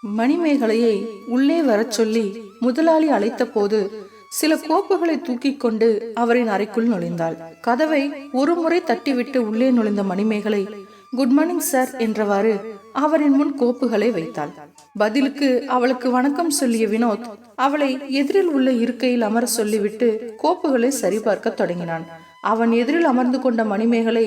மணிமேகலையை உள்ளே வரச் சொல்லி முதலாளி அழைத்த போது சில கோப்புகளை தூக்கி கொண்டு அவரின் அறைக்குள் நுழைந்தாள். கதவை ஒரு முறை தட்டிவிட்டு உள்ளே நுழைந்த மணிமேகலை குட் மார்னிங் சார் என்றவாறு அவரின் முன் கோப்புகளை வைத்தாள். பதிலுக்கு அவளுக்கு வணக்கம் சொல்லிய வினோத் அவளை எதிரில் உள்ள இருக்கையில் அமர சொல்லிவிட்டு கோப்புகளை சரிபார்க்க தொடங்கினான். அவன் எதிரில் அமர்ந்து கொண்ட மணிமேகலை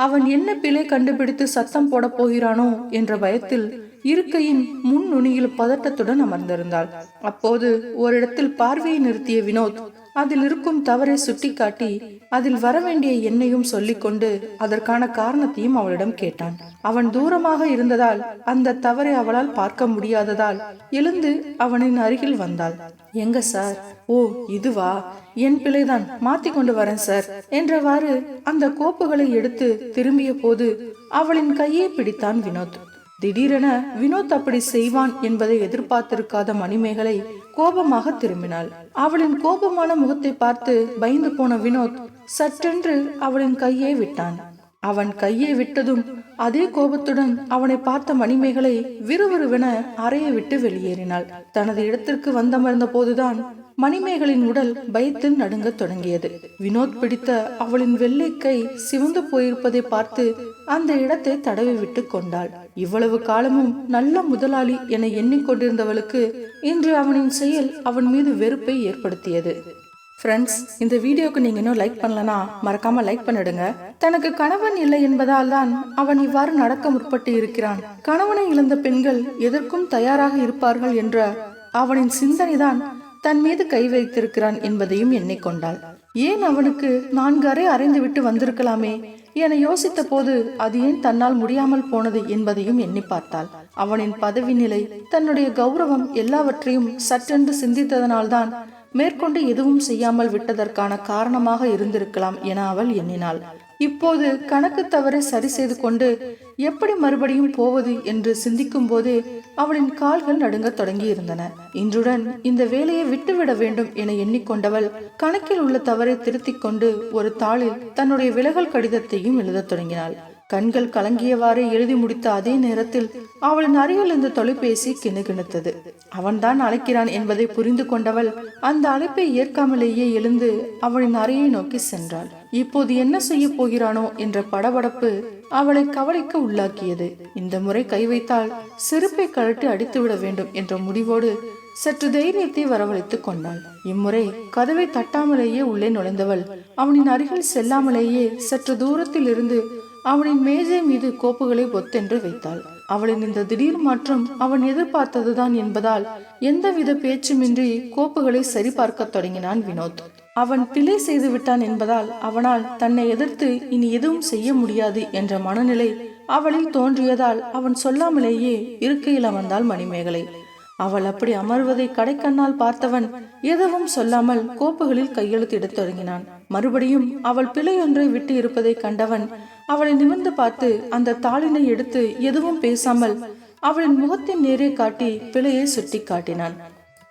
அவன் என்ன பிழை கண்டுபிடித்து சத்தம் போட போகிறானோ என்ற பயத்தில் இருக்கையின் முன் நுனியில் பதட்டத்துடன் அமர்ந்திருந்தாள். அப்போது ஓரிடத்தில் பார்வையை நிறுத்திய வினோத் அதில் இருக்கும் தவறை சுட்டிக்காட்டி அதில் வரவேண்டிய எண்ணையும் சொல்லிக்கொண்டு அதற்கான காரணத்தையும் அவளிடம் கேட்டான். அவன் தூரமாக இருந்ததால் அந்த தவறை அவளால் பார்க்க முடியாததால் எழுந்து அவனின் அருகில் வந்தாள். எங்க சார்? ஓ இதுவா, என் பிழைதான், மாத்தி கொண்டு வரேன் சார் என்றவாறு அந்த கோப்புகளை எடுத்து திரும்பிய போது அவளின் கையை பிடித்தான் வினோத். திடீரென வினோத் அப்படி செய்வான் என்பதை எதிர்பார்த்திருக்காத மணிமேகலை கோபமாக திரும்பினாள். அவளின் கோபமான முகத்தை பார்த்து பயந்து போன வினோத் சற்றென்று அவளின் கையை விட்டான். அவன் கையை விட்டதும் அதே கோபத்துடன் அவனை பார்த்த மணிமேகலை விறுவிறுவென அறையை விட்டு வெளியேறினாள். தனது இடத்திற்கு வந்தமர்ந்த போதுதான் மணிமேகலின் உடல் பயத்தில் நடுங்க தொடங்கியது. வினோத் பிடித்த அவளின் வெள்ளை கை சிவந்து போயிருப்பதை பார்த்து அந்த இடத்தை தடவி விட்டு கொண்டாள். இவ்வளவு காலமும் நல்ல முதலாளி என எண்ணிக்கொண்டிருந்தவளுக்கு இன்று அவனின் செயல் அவன் மீது வெறுப்பை ஏற்படுத்தியது. ஃப்ரெண்ட்ஸ், இந்த வீடியோக்கு நீங்க இன்னும் லைக் பண்ணலனா மறக்காம லைக் பண்ணிடுங்க. தனக்கு கணவன் இல்லை என்பதால் தான் அவன் இவ்வாறு நடக்க முற்பட்டு இருக்கிறான். கணவனை இழந்த பெண்கள் எதற்கும் தயாராக இருப்பார்கள் என்ற அவனின் சிந்தனைதான் தன் மீது கை வைத்திருக்கிறான் என்பதையும் எண்ணிக்கொண்டாள். ஏன் அவனுக்கு 4 அறை அறைந்து விட்டு வந்திருக்கலாமே என யோசித்த போது அது ஏன் தன்னால் முடியாமல் போனது என்பதையும் எண்ணி பார்த்தாள். அவனின் பதவி நிலை, தன்னுடைய கௌரவம் எல்லாவற்றையும் சற்றென்று சிந்தித்ததனால்தான் மேற்கொண்டு எதுவும் செய்யாமல் விட்டதற்கான காரணமாக இருந்திருக்கலாம் என அவள் எண்ணினாள். இப்போது கணக்கு தவறை சரி செய்து கொண்டு எப்படி மறுபடியும் போவது என்று சிந்திக்கும் போதே அவளின் கால்கள் நடுங்க தொடங்கி இருந்தன. இன்றுடன் இந்த வேலையை விட்டுவிட வேண்டும் என எண்ணிக்கொண்டவள் கணக்கில் உள்ள தவறை திருத்திக் கொண்டு ஒரு தாளில் தன்னுடைய விலகல் கடிதத்தையும் எழுத தொடங்கினாள். கண்கள் கலங்கியவாறே எழுதி முடித்த அதே நேரத்தில் அவளின் அருகில் இந்த தொலைபேசி கிணுகிணுத்தது. அவன்தான் அழைக்கிறான் என்பதை புரிந்து கொண்டவள் அந்த அழைப்பை ஏற்காமலேயே எழுந்து அவளின் அறையை நோக்கி சென்றாள். இப்போது என்ன செய்ய போகிறானோ என்ற படபடப்பு அவளை கவலைக்கு உள்ளாக்கியது. இந்த முறை கை வைத்தால் செருப்பை கழட்டி அடித்துவிட வேண்டும் என்ற முடிவோடு சற்று தைரியத்தை வரவழைத்துக் கொண்டாள். இம்முறை கதவை தட்டாமலேயே உள்ளே நுழைந்தவள் அவனின் அருகில் செல்லாமலேயே சற்று தூரத்தில் இருந்து அவனின் மேஜை மீது கோப்புகளை ஒத்தென்று வைத்தாள். அவளின் இந்த திடீர் மாற்றம் அவன் எதிர்பார்த்ததுதான் என்பதால் எந்தவித பேச்சுமின்றி கோப்புகளை சரிபார்க்க தொடங்கினான் வினோத். அவன் பிழை செய்து விட்டான் என்பதால் அவனால் தன்னை எதிர்த்து இனி எதுவும் செய்ய முடியாது என்ற மனநிலை அவளில் தோன்றியதால் அவன் சொல்லாமலேயே இருக்கையில் அமர்ந்தாள் மணிமேகலை. அவள் அப்படி அமர்வதை கடைக்கண்ணால் பார்த்தவன் எதுவும் சொல்லாமல் கோப்புகளில் கையெழுத்திடத் தொடங்கினான். மறுபடியும் அவள் பிழை ஒன்றை விட்டு இருப்பதை கண்டவன் அவளை நிமிர்ந்து பார்த்து அந்த தாளினை எடுத்து எதுவும் பேசாமல் அவளின் முகத்தின் நேரே காட்டி பிழையை சுட்டி காட்டினான்.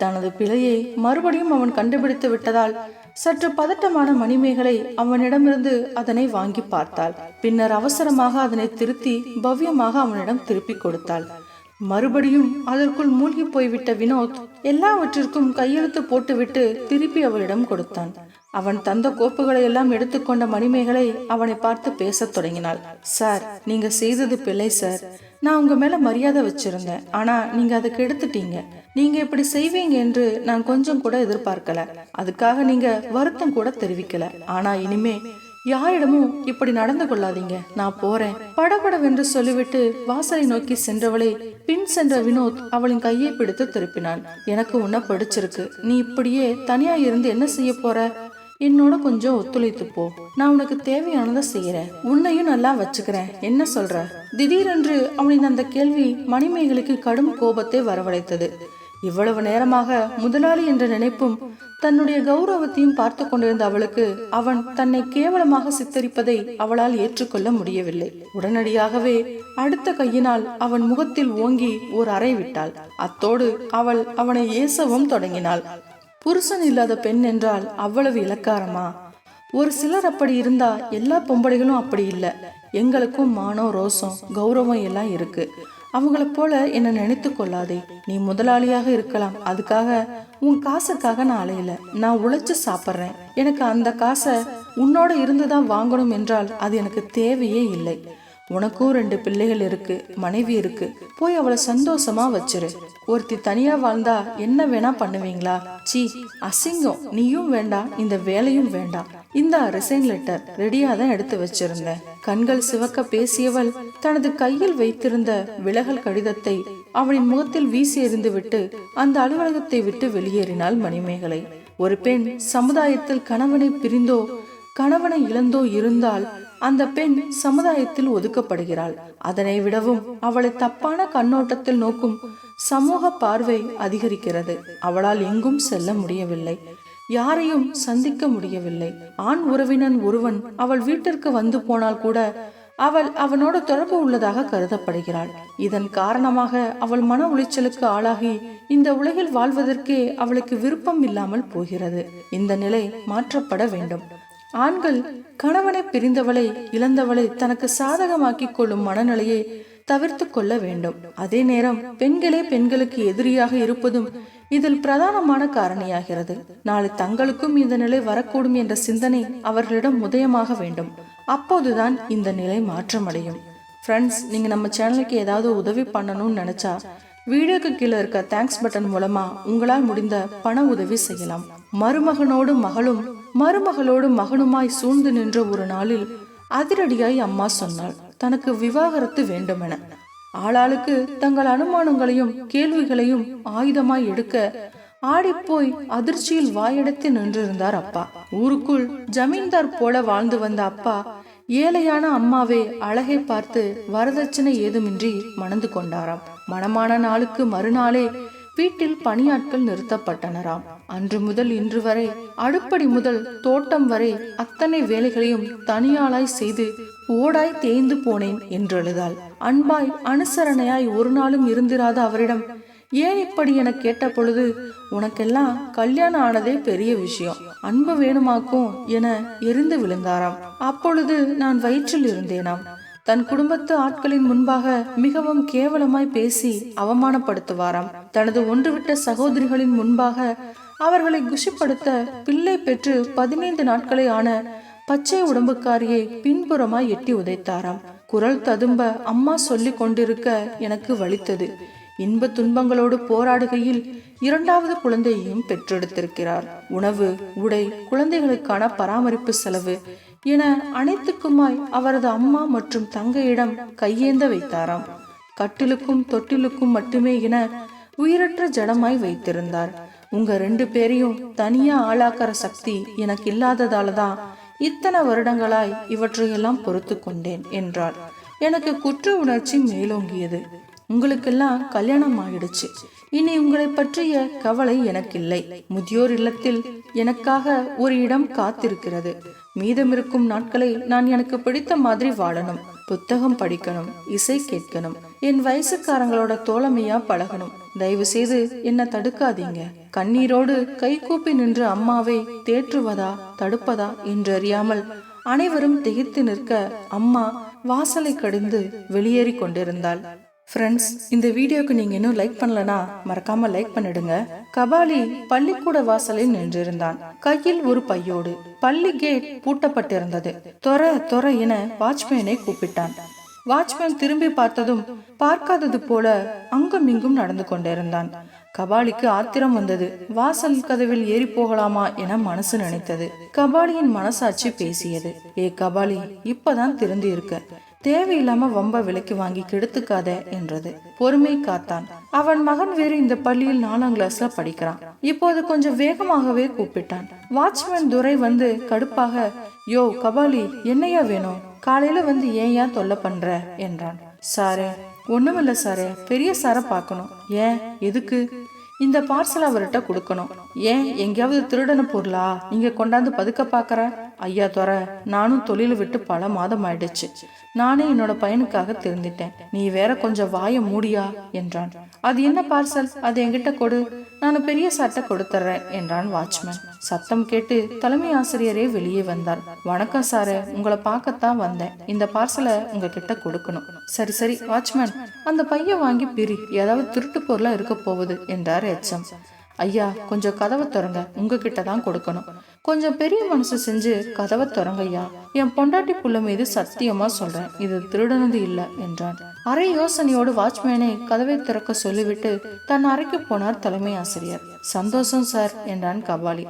தனது பிழையை மறுபடியும் அவன் கண்டுபிடித்து விட்டதால் சற்று பதட்டமான மணிமேகலை அவனிடமிருந்து அதனை வாங்கி பார்த்தாள். பின்னர் அவசரமாக அதனை திருத்தி பவ்யமாக அவனிடம் திருப்பி கொடுத்தாள். மறுபடியும் அதற்குள் மூழ்கி போய்விட்ட வினோத் எல்லாவற்றிற்கும் கையெழுத்து போட்டுவிட்டு திருப்பி அவளிடம் கொடுத்தான். அவன் தந்த கோப்புகளை எல்லாம் எடுத்துக்கொண்ட மணிமேகலை அவனை பார்த்து பேசத் தொடங்கினாள். சார், நீங்க செய்தது பிழை சார். நான் உங்க மேல மரியாதை வச்சிருந்தேன், ஆனா நீங்க அதை கெடுத்துட்டீங்க. நீங்க இப்படி செய்வீங்க என்று நான் கொஞ்சம் கூட எதிர்பார்க்கல. அதுக்காக நீங்க வருத்தம் கூட தெரிவிக்கல. ஆனா இனிமே யாரிடமும் இப்படி நடந்து கொள்ளாதீங்க, நான் போறேன் படபடவென்று சொல்லிவிட்டு வாசலை நோக்கி சென்றவளை பின் சென்ற வினோத் அவளின் கையை பிடித்து திருப்பினான். எனக்கு உன்னை படிச்சிருக்கு, நீ இப்படியே தனியா இருந்து என்ன செய்ய போற? என்னோட கொஞ்சம் ஒத்துழைத்து போ, நான் உனக்கு தேவையானதை செய்யறேன், உன்னையும் நல்லா வச்சுக்கிறேன், என்ன சொல்ற? திடீரென்று அவனின் அந்த கேள்வி மணிமேகலைக்கு கடும் கோபத்தை வரவழைத்தது. இவ்வளவு நேரமாக முதலாளி என்ற நினைப்பும் தன்னுடைய கௌரவத்தையும் பார்த்து கொண்டிருந்த அவளுக்கு அவன் தன்னை கேவலமாக சித்தரிப்பதை அவளால் ஏற்றுக்கொள்ள முடியவில்லை. உடனடியாகவே அடுத்த கையினால் அவன் முகத்தில் ஓங்கி ஒரு அறை விட்டாள். அத்தோடு அவள் அவனை ஏசவும் தொடங்கினாள். புருஷன் இல்லாத பெண் என்றால் அவ்வளவு இலக்காரமா? ஒரு சிலர் அப்படி இருந்தா எல்லா பொம்பளைகளும் அப்படி இல்லை. எங்களுக்கும் மானம், ரோசம், கௌரவம் எல்லாம் இருக்கு. அவங்கள போல என்ன நினைத்து கொள்ளாதே. நீ முதலாளியாக இருக்கலாம், அதுக்காக உன் காசுக்காக நான் அலையல. நான் உழைச்சு சாப்பிட்றேன். எனக்கு அந்த காசை உன்னோட இருந்துதான் வாங்கணும் என்றால் அது எனக்கு தேவையே இல்லை. உனக்கும் 2 பிள்ளைகள் இருக்கு, மனைவி இருக்கு. போய் அவளை சந்தோஷமா வச்சிரு. ஒருத்தி தனியா வாழ்ந்தா என்ன வேணா பண்ணுவீங்களா? சீ, அசிங்கம். நீயும் வேண்டாம், இந்த வேலையும் வேண்டாம். இந்த ரிசைன் லெட்டர் ரெடியா தான் எடுத்து வச்சிருந்தேன். கண்கள் சிவக்க பேசியவள் தனது கையில் வைத்திருந்த விலகல் கடிதத்தை அவளின் முகத்தில் வீசி எறிந்து விட்டு அந்த அலுவலகத்தை விட்டு வெளியேறினாள் மணிமேகலை. ஒரு பெண் சமுதாயத்தில் கணவனை பிரிந்தோ கணவனை இழந்தோ இருந்தால் அந்த பெண் சமுதாயத்தில் ஒதுக்கப்படுகிறாள். அதனை விடவும் அவளை தப்பான கண்ணோட்டத்தில் நோக்கும் சமூக பார்வை அதிகரிக்கிறது. அவளால் எங்கும் செல்ல முடியவில்லை, யாரையும் சந்திக்க முடியவில்லை. ஆண் உறவினன் ஒருவன் அவள் வீட்டிற்கு வந்து போனால் கூட அவள் அவனோட தொடர்பு உள்ளதாக கருதப்படுகிறாள். இதன் காரணமாக அவள் மன உளைச்சலுக்கு ஆளாகி இந்த உலகில் வாழ்வதற்கே அவளுக்கு விருப்பம் இல்லாமல் போகிறது. இந்த நிலை மாற்றப்பட வேண்டும். ஆண்கள் கணவனை பிரிந்தவளை இழந்தவளை தனக்கு சாதகமாக்கி கொள்ளும் மனநிலையை தவிர்த்து கொள்ள வேண்டும். அதே நேரம் பெண்களே பெண்களுக்கு எதிரியாக இருப்பதும் இதில் பிரதானமான காரணியாகிறது. நாளை தங்களுக்கும் இந்த நிலை வரக்கூடும் என்ற சிந்தனை அவர்களிடம் உதயமாக வேண்டும். அப்போதுதான் இந்த நிலை மாற்றமடையும். ஃப்ரெண்ட்ஸ், நீங்க நம்ம சேனலுக்கு ஏதாவது உதவி பண்ணணும்னு நினைச்சா வீடியோக்கு கீழே இருக்க தேங்க்ஸ் பட்டன் மூலமா உங்களால் முடிந்த பண உதவி செய்யலாம். மருமகனோடு மகளும் மருமகளோடு மகனுமாய் சூழ்ந்து நின்ற ஒரு நாளில் அதிரடியாய் அம்மா சொன்னாள், தனக்கு விவாகரத்து வேண்டுமென. ஆளாளுக்கு தங்கள் அனுமானங்களையும் கேள்விகளையும் ஆயுதமாய் எடுக்க ஆடிப்போய் அதிர்ச்சியில் வாயெடுத்து நின்றிருந்தார் அப்பா. ஊருக்குள் ஜமீன்தார் போல வாழ்ந்து வந்த அப்பா ஏழையான அம்மாவே அழகை பார்த்து வரதட்சணை ஏதுமின்றி மணந்து கொண்டாராம். மணமான நாளுக்கு மறுநாளே வீட்டில் பணியாட்கள் நிறுத்தப்பட்டனராம். அன்று முதல் இன்று வரை அடுப்படி முதல் தோட்டம் வரை அத்தனை வேலைகளையும் தனியாளாய் செய்து ஓடாய் தேய்ந்து போனேன் என்றெழுதாள். அன்பாய் அனுசரணையாய் ஒரு நாளும் இருந்திராத அவரிடம் ஏன் இப்படி என கேட்ட பொழுது, உனக்கெல்லாம் கல்யாணம் ஆனதே பெரிய விஷயம், அன்பு வேணுமாக்கும் என எரிந்து விழுந்தாராம். அப்பொழுது நான் வயிற்றில் இருந்தேனாம். தன் குடும்பத்து ஆட்களின் முன்பாக மிகவும் கேவலமாய் பேசி அவமானப்படுத்துவாராம். தனது ஒன்றுவிட்ட சகோதரிகளின் முன்பாக அவர்களை குஷிப்படுத்த பிள்ளை பெற்று 15 நாட்களே ஆன பச்சை உடம்புக்காரியை பின்புறமாய் எட்டி உதைத்தாராம். குரல் ததும்ப அம்மா சொல்லி கொண்டிருக்க எனக்கு வலித்தது. இன்ப துன்பங்களோடு போராடுகையில் 2வது குழந்தையையும் பெற்றெடுத்திருக்கிறார். உணவு, உடை, குழந்தைகளுக்கான பராமரிப்பு செலவு என அனைத்துக்குமாய் அவரது அம்மா மற்றும் தங்கையிடம் கையேந்த வைத்தாராம். கட்டிலுக்கும் தொட்டிலுக்கும் மட்டுமே என உயிரற்ற ஜடமாய் வைத்திருந்தார். உங்க 2 பேரையும் தனியா ஆளாக்கிற சக்தி எனக்கு இல்லாததாலதான் இத்தனை வருடங்களாய் இவற்றையெல்லாம் பொறுத்து கொண்டேன் என்றார். எனக்கு குற்ற உணர்ச்சி மேலோங்கியது. உங்களுக்கெல்லாம் கல்யாணம் ஆயிடுச்சு, இனி உங்களை பற்றிய கவலை எனக்கில்லை. முதியோர் இல்லத்தில் எனக்காக ஒரு இடம் காத்திருக்கிறது. மீதமிருக்கும் நாட்களை நான் எனக்கு பிடித்த மாதிரி வாழணும். புத்தகம் படிக்கணும், இசை கேட்கணும், என் வயசுக்காரங்களோட தோழமையா பழகணும். தயவு செய்து என்ன தடுக்காதீங்க. கண்ணீரோடு கை கூப்பி நின்று அம்மாவை தேற்றுவதா தடுப்பதா என்று அறியாமல் அனைவரும் திகைத்து நிற்க அம்மா வாசலை கடிந்து வெளியேறி கொண்டிருந்தாள். ஃப்ரெண்ட்ஸ், இந்த வீடியோக்கு நீங்க இன்னும் லைக் பண்ணலனா மறக்காம லைக் பண்ணிடுங்க. கபாலி பள்ளிக்கூட வாசலில் நின்றிருந்தான், கையில் ஒரு பையோடு. பள்ளி கேட் பூட்டப்பட்டிருந்தது. தொற என வாட்ச்மேனை கூப்பிட்டான். வாட்ச்மேன் திரும்பி பார்த்ததும் பார்க்காதது போல அங்கும் இங்கும் நடந்து கொண்டிருந்தான். கபாலிக்கு ஆத்திரம் வந்தது. வாசல் கதவில் ஏறி போகலாமா என மனசு நினைத்தது. கபாலியின் மனசாட்சி பேசியது, ஏ கபாலி, இப்பதான் திறந்து இருக்க, தேவையில்லாம வம்ப விலைக்கு வாங்கி கெடுத்துக்காத என்றது. பொறுமை காத்தான். அவன் மகன் வேறு இந்த பள்ளியில் 4ஆம் கிளாஸ்ல படிக்கிறான். இப்போது கொஞ்சம் வேகமாகவே கூப்பிட்டான். வாட்ச்மேன் துரை வந்து கடுப்பாக, யோ கபாலி, என்னையா வேணும்? காலையில வந்து ஏன் தொல்லை பண்ற என்றான். சாரே, ஒண்ணுமில்ல சாரே, பெரிய சாரை பார்க்கணும். ஏன், எதுக்கு? இந்த பார்சல் அவர்கிட்ட கொடுக்கணும். ஏன், எங்கேயாவது திருடன பொருளா நீங்க கொண்டாந்து பதுக்க பாக்குற? ஐயா துரை, நானும் தொழிலை விட்டு பல மாதம் ஆயிடுச்சு. நானே என்னோட பையனுக்காக திருந்திட்டேன். நீ வேற கொஞ்சம் வாய மூடியா என்றான். அது என்ன பார்சல்? அது என்கிட்ட கொடு, நான் பெரிய சட்டை கொடுத்துறேன் என்றான் வாட்ச்மேன். சத்தம் கேட்டு தலைமை ஆசிரியரே வெளியே வந்தார். வணக்கம் சாரு, உங்களை பார்க்கத்தான் வந்தேன். இந்த பார்சலை உங்ககிட்ட கொடுக்கணும். சரி சரி வாட்ச்மேன், அந்த பையன் வாங்கி பிரி, ஏதாவது திருட்டு பொருளா இருக்க போகுது என்றார் எச்எம். ஐயா கொஞ்சம் கதவை திறங்க, உங்ககிட்ட தான் கொடுக்கணும். கொஞ்சம் பெரிய மனசு செஞ்சு கதவை திறங்க ஐயா. என் பொண்டாட்டி புள்ள மீது சத்தியமா சொல்றேன், இது திருடனது இல்லை என்றான். அரை யோசனையோடு வாட்ச்மேனை கதவை திறக்க சொல்லிவிட்டு தன் அறைக்கு போனார் தலைமை ஆசிரியர். சந்தோஷம் சார் என்றான் கபாலி.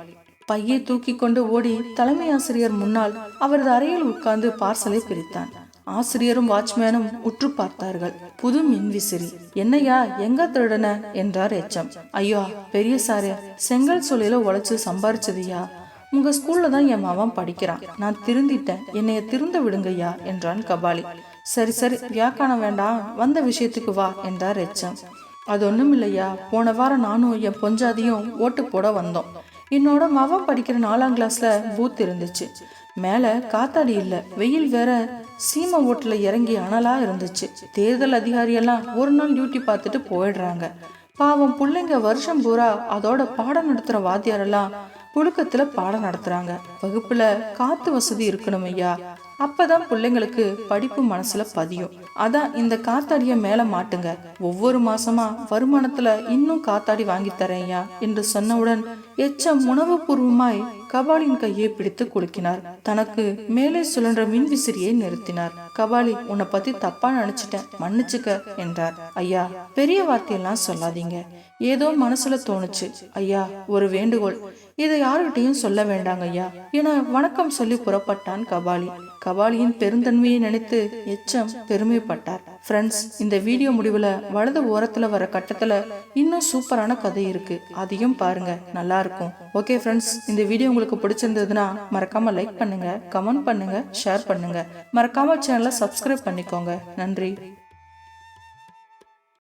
பையை தூக்கி கொண்டு ஓடி தலைமை ஆசிரியர் முன்னால் அவரது அறையில் உட்கார்ந்து பார்சலை பிரித்தான். ஆசிரியரும் வாட்ச்மேனும் உற்று பார்த்தார்கள். புது மின்விசிறி. என்னையா, எங்க திருடன என்றார் எச்எம். ஐயா பெரிய சாரு, செங்கல் சூளையில உழைச்சு சம்பாரிச்சதுயா. உங்க ஸ்கூல்ல தான் என் மகன் படிக்கிறான். நான் திருந்திட்டேன், என்னைய திருந்த விடுங்கய்யா என்றான் கபாலி. சரி சரி, வியாக்கானம் வேண்டாம், வந்த விஷயத்துக்கு வா என்றார் எச்எம். அது ஒண்ணும் இல்லையா, போன வாரம் நானும் என் பொஞ்சாதியும் ஓட்டு போட வந்தோம். என்னோட மகன் படிக்கிற 4ஆம் கிளாஸ்ல பூத் இருந்துச்சு. மேல காத்தாடி இல்ல, வெயில் வேற, சீமை ஓட்டுல இறங்கி அனலா இருந்துச்சு. தேர்தல் அதிகாரியெல்லாம் ஒரு நாள் டியூட்டி பார்த்துட்டு போயிடுறாங்க. பாவம் பிள்ளைங்க வருஷம் பூரா அதோட பாடம் நடத்துற வாத்தியாரெல்லாம் புழுக்கத்துல பாடம் நடத்துறாங்க. வகுப்புல காத்து வசதி இருக்கணும் ஐயா, அப்பதான் பிள்ளைங்களுக்கு படிப்பு மனசுல பதியும். அதான் இந்த காத்தாடிய மேல மாட்டுங்க, ஒவ்வொரு மாசமா வருமானத்துல இன்னும் காத்தாடி வாங்கி தரேன்யா என்று சொன்னவுடன் எச்சம் உணவுபூர்வமாய் கபாலின் கையை பிடித்து குலுக்கினார். தனக்கு மேலே சுழன்ற மின்விசிறியை நிறுத்தினார். கபாலி, உன்னை பத்தி தப்பா நினைச்சிட்டேன், மன்னிச்சுக்க என்றார். ஐயா பெரிய வார்த்தையெல்லாம் சொல்லாதீங்க, ஏதோ மனசுல தோணுச்சு. ஐயா ஒரு வேண்டுகோள், இதை யாருகிட்டையும் சொல்ல வேண்டாங்க ஐயா என வணக்கம் சொல்லி புறப்பட்டான் கபாலி. கபாலியின் பெருந்தன்மையை நினைத்து எச்சம் பெருமைப்பட்டார். ஃப்ரெண்ட்ஸ், இந்த வீடியோ முடிவுல வலது ஓரத்துல வர கட்டத்துல இன்னும் சூப்பரான கதை இருக்கு, அதையும் பாருங்க, நல்லா இருக்கும். ஓகே ஃப்ரெண்ட்ஸ், இந்த வீடியோ உங்களுக்கு பிடிச்சிருந்ததுன்னா மறக்காம லைக் பண்ணுங்க, கமெண்ட் பண்ணுங்க, ஷேர் பண்ணுங்க. மறக்காம சேனலை சப்ஸ்கிரைப் பண்ணிக்கோங்க. நன்றி.